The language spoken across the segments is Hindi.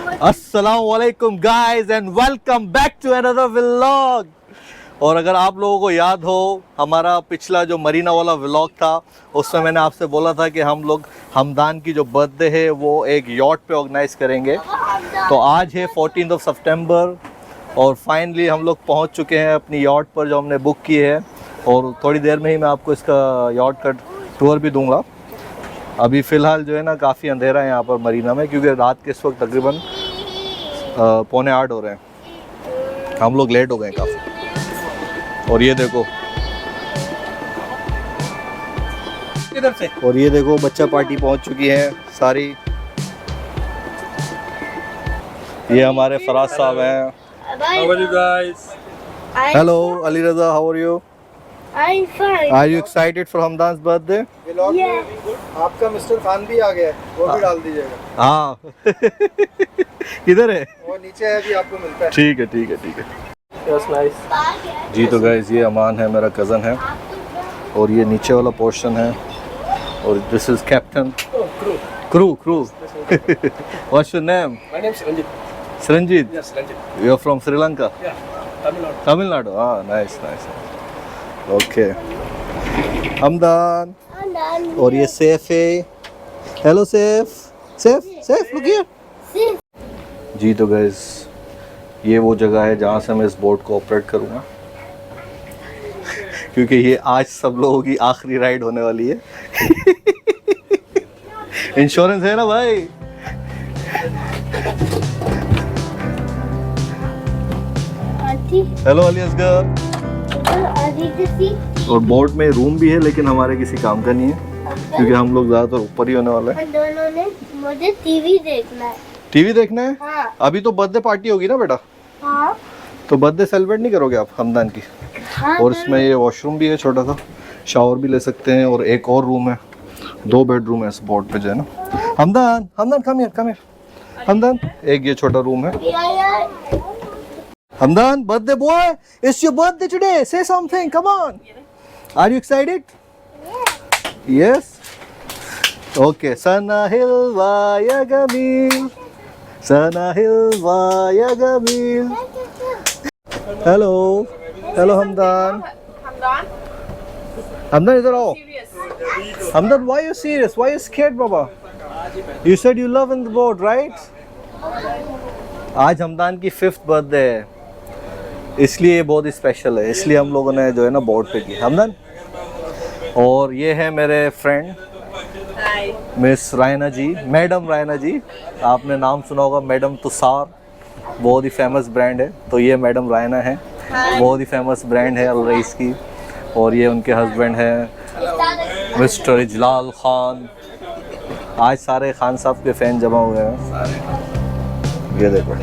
अस्सलामुअलैकुम guys and welcome back to another vlog. और अगर आप लोगों को याद हो हमारा पिछला जो मरीना वाला व्लॉग था, उसमें मैंने आपसे बोला था कि हम लोग हमदान की जो बर्थडे है वो एक यॉट पे ऑर्गेनाइज करेंगे। तो आज है 14 सितंबर और फाइनली हम लोग पहुंच चुके हैं अपनी यॉट पर जो हमने बुक की है। और थोड़ी देर में ही मैं आपको इसका यॉट का टूर भी दूंगा। अभी फ़िलहाल जो है ना काफ़ी अंधेरा है यहाँ पर मरीना में, क्योंकि रात के इस वक्त तकरीबन 7:45 हो रहे हैं। हम लोग लेट हो गए काफ़ी। और ये देखो, इधर से, और ये देखो बच्चा पार्टी पहुँच चुकी है सारी। ये हमारे फराज साहब हैं। How are you guys? Hello Ali Raza, how are you? I'm fine. Are you excited for Hamdan's birthday? Vlog में आपका मिस्टर खान भी आ गया है, वो भी डाल दीजिएगा। हाँ किधर है? वो नीचे है, अभी आपको मिलता है। ठीक है ठीक है ठीक है। Yes, nice. जी तो गाइस, ये अमान है, मेरा कज़न है, और ये नीचे वाला पोर्शन है, और this is captain crew what's your name? My name is Ranjit. Ranjit, Yes, Ranjit. you are from Sri Lanka? Yeah, Tamil Nadu. Tamil Nadu, nice nice, okay. Hamdan, और ये सैफ है। Hello Saif, Saif look here. जी तो गाइस, ये वो जगह है जहाँ से मैं इस बोट को ऑपरेट करूँगा क्योंकि ये आज सब लोगों की आखिरी राइड होने वाली है। इंश्योरेंस है ना भाई? हेलो अली असगर। और बोट में रूम भी है, लेकिन हमारे किसी काम का नहीं है क्योंकि हम लोग ज़्यादातर ऊपर ही होने वाले हैं। दोनों ने मुझे टीवी देखना है। टीवी देखना है? हाँ। अभी तो बर्थडे पार्टी होगी ना बेटा, हाँ। तो बर्थडे सेलिब्रेट नहीं करोगे आप हमदान की? हाँ, और इसमें ये वॉशरूम भी है, छोटा सा शावर भी ले सकते हैं, और एक और रूम है, 2 बेडरूम है इस बोट पे जो है ना। हमदान कम हियर हमदान, एक ये छोटा रूम है। Hamdan, birthday boy, it's your birthday today, say something, come on, are you excited? Yes, okay. Sana हिलवा या गमील, सना हिलवा या गमील। हेलो हमदान, हमदान इधर आओ। Hamdan, why you serious? Why you scared, Baba? You said you love in the boat, right? आज हमदान की 5th बर्थडे है, इसलिए बहुत स्पेशल है, इसलिए हम लोगों ने जो है ना बोट पे की। हमदान, और ये है मेरे फ्रेंड मिस रायना जी, मैडम रायना जी। आपने नाम सुना होगा, मैडम तुषार, बहुत ही फेमस ब्रांड है। तो ये मैडम रायना है, बहुत ही फेमस ब्रांड है अल रईस की। और ये उनके हस्बैंड हैं मिस्टर इजलाल खान। आज सारे खान साहब के फैन जमा हुए हैं, ये देखो।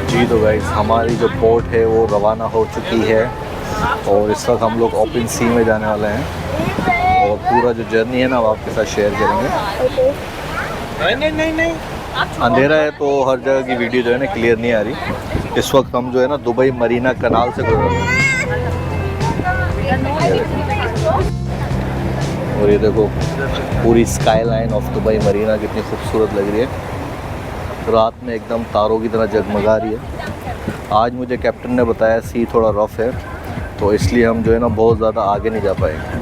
जी तो गाइस, हमारी जो बोट है वो रवाना हो चुकी है और इस वक्त हम लोग ओपन सी में जाने वाले हैं, और पूरा जो जर्नी है ना वो आपके साथ शेयर करेंगे। नहीं, अंधेरा है तो हर जगह की वीडियो जो है ना क्लियर नहीं आ रही। इस वक्त हम जो है ना दुबई मरीना कनाल से गुजर रहे हैं, और ये देखो पूरी sky line of Dubai Marina कितनी खूबसूरत लग रही है, रात में एकदम तारों की तरह जगमगा रही है। आज मुझे कैप्टन ने बताया सी थोड़ा रफ है, तो इसलिए हम जो है ना बहुत ज़्यादा आगे नहीं जा पाएंगे।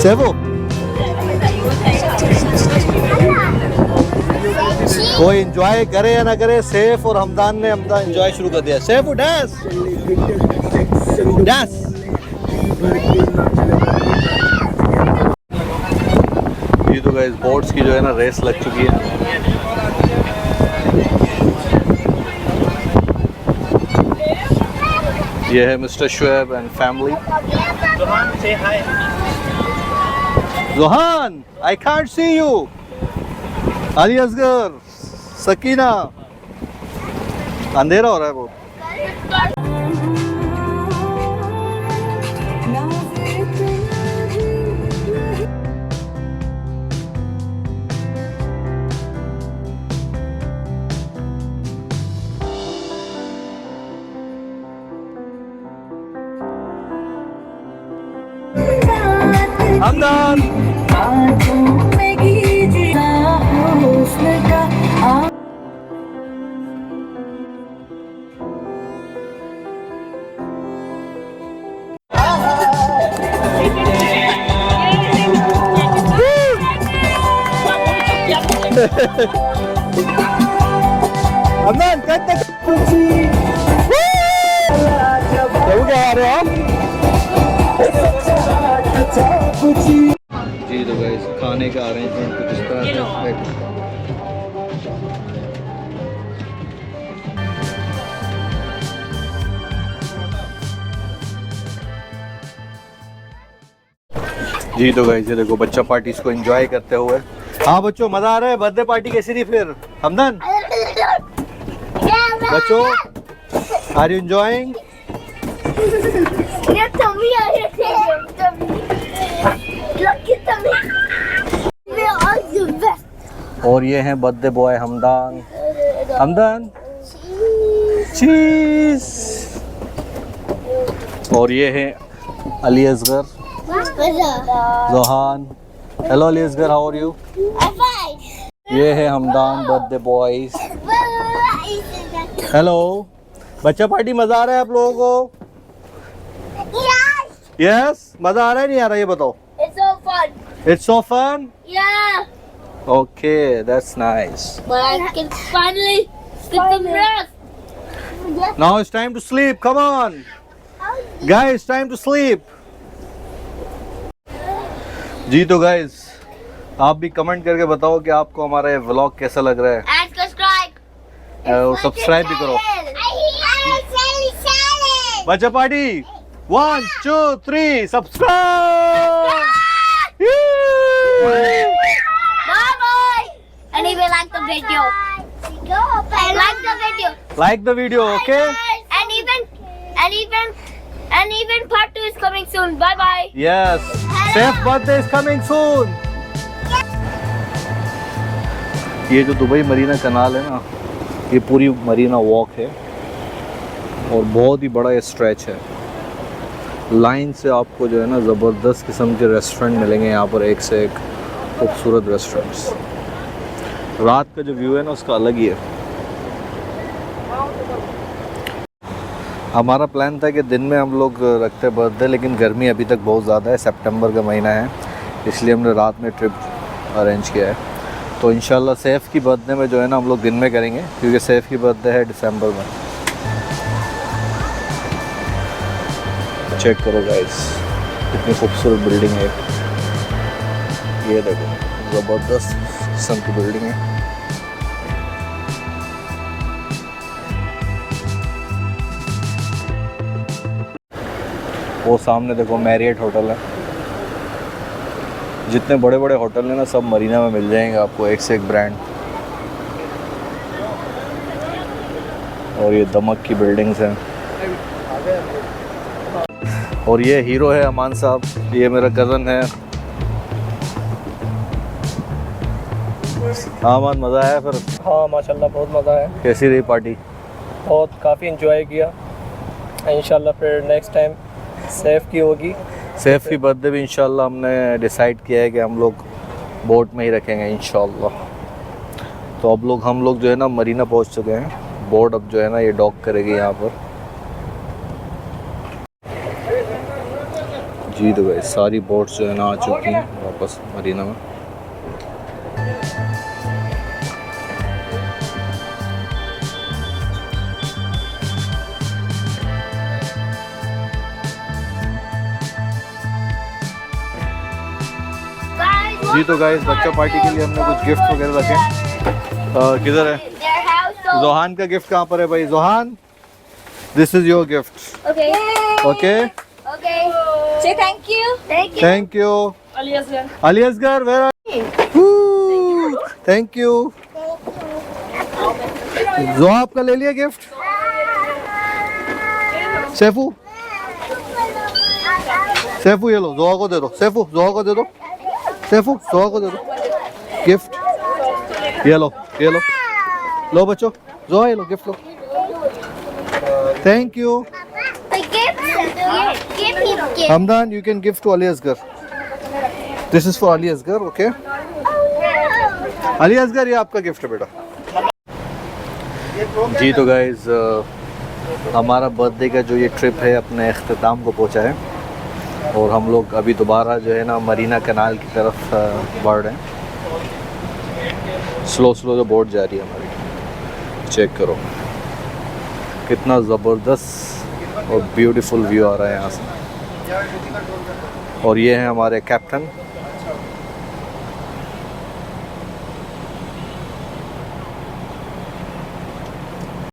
सेवो, कोई एंजॉय करे या ना करे, सैफ और हमदान ने एंजॉय शुरू कर दिया। Saif dance dance. ये तो गाइस बोट्स की जो है ना रेस लग चुकी है। ये है mister Shoaib and family. Johan, I can't see you. Ali Asgar, Sakina, अंधेरा हो रहा है बहुत। हमदान हमदान कहते क्या आ रहे हो आप? जी तो गाइस खाने का अरेंजमेंट कुछ इस तरह से है। जी तो गाइस ये देखो बच्चा पार्टी इसको एंजॉय करते हुए। हाँ बच्चों मजा आ रहा है? बर्थडे पार्टी कैसी रही फिर हमदन? बच्चों आर यू एंजॉयिंग? और ये हैं बर्थडे बॉय हमदान। हमदान चीज। और ये है Ali Asgar, Johan. Hello Ali Asgar, how are you? ये है हमदान बर्थडे बॉयज। हेलो बच्चा पार्टी मजा आ रहा है आप लोगों को? यस मजा आ रहा है नहीं आ रहा ये बताओ? It's so fun. It's so fun? Yeah. Okay, that's nice. But I can finally get some rest. Now it's time to sleep. Come on. Guys, time to sleep. जी तो guys, आप भी कमेंट करके बताओ कि आपको हमारा ये व्लॉग कैसा लग रहा है। And subscribe. और सब्सक्राइब भी करो। बच्चा party 1 2 3 subscribe. Bye bye. And even like the video. And like the video. Like the video, okay? And even part 2 is coming soon. Bye bye. Yes. Safe birthday is coming soon. ये जो दुबई मरीना कनाल है ना, ये पूरी मरीना वॉक है और बहुत ही बड़ा ये स्ट्रेच है। लाइन से आपको जो है ना ज़बरदस्त किस्म के रेस्टोरेंट मिलेंगे यहाँ पर, एक से एक खूबसूरत रेस्टोरेंट्स। रात का जो व्यू है ना उसका अलग ही है। हमारा प्लान था कि दिन में हम लोग रखते बर्थडे, लेकिन गर्मी अभी तक बहुत ज़्यादा है, सितंबर का महीना है, इसलिए हमने रात में ट्रिप अरेंज किया है। तो इंशाल्लाह सैफ की बर्थडे में जो है ना हम लोग दिन में करेंगे, क्योंकि सैफ की बर्थडे है दिसंबर में। चेक करो गाइस कितनी खूबसूरत बिल्डिंग है। ये देखो ज़बरदस्त किस्म की बिल्डिंग है। वो सामने देखो मैरियट होटल है। जितने बड़े बड़े होटल हैं ना सब मरीना में मिल जाएंगे आपको, एक से एक ब्रांड। और ये दमक की बिल्डिंग्स हैं। और ये हीरो है अमान साहब, ये मेरा कज़न है। हाँ अमान मज़ा आया फिर? हाँ माशाल्लाह बहुत मज़ा आया। कैसी रही पार्टी? बहुत काफ़ी इंजॉय किया। इंशाल्लाह फिर नेक्स्ट टाइम सैफ की होगी। सैफ की बर्थडे भी इंशाल्लाह हमने डिसाइड किया है कि हम लोग बोट में ही रखेंगे इंशाल्लाह। तो अब हम लोग जो है ना मरीना पहुंच चुके हैं। बोट अब जो है ना ये डॉक करेगी यहाँ पर। जी तो भाई सारी बोट्स जो है ना आ चुकी हैं वापस मरीना में। जी तो गाइस बच्चा पार्टी के लिए हमने कुछ गिफ्ट वगैरह रखे। किधर है Their house. So जोहान का गिफ्ट? कहाँ पर है भाई Johan? This is your gift. okay. Okay Okay. Say thank you. Thank you. Thank you Ali Asgar. Where are you? Thank you. जो आपका ले लिया गिफ्ट? सैफू सैफू ये लो, जोहा को दे दो। सैफू जोहा को दे दो। सैफू जोहा को दे दो गिफ्ट। ये लो लो बच्चों, जोहा ये लो गिफ्ट लो। Thank you. The gift. Give him gift. Hamdan, you can give to Ali Asgar. This is for Ali Asgar, okay. Ali Asgar, ये आपका गिफ्ट है बेटा। जी तो गाइज हमारा बर्थडे का जो ये ट्रिप है अपने अख्ताम को पहुंचा है और हम लोग अभी दोबारा जो है ना मरीना कनाल की तरफ बढ़ रहे हैं। स्लो स्लो जो बोट जा रही है हमारी, चेक करो कितना ज़बरदस्त और ब्यूटीफुल व्यू आ रहा है यहाँ से। और ये हैं हमारे कैप्टन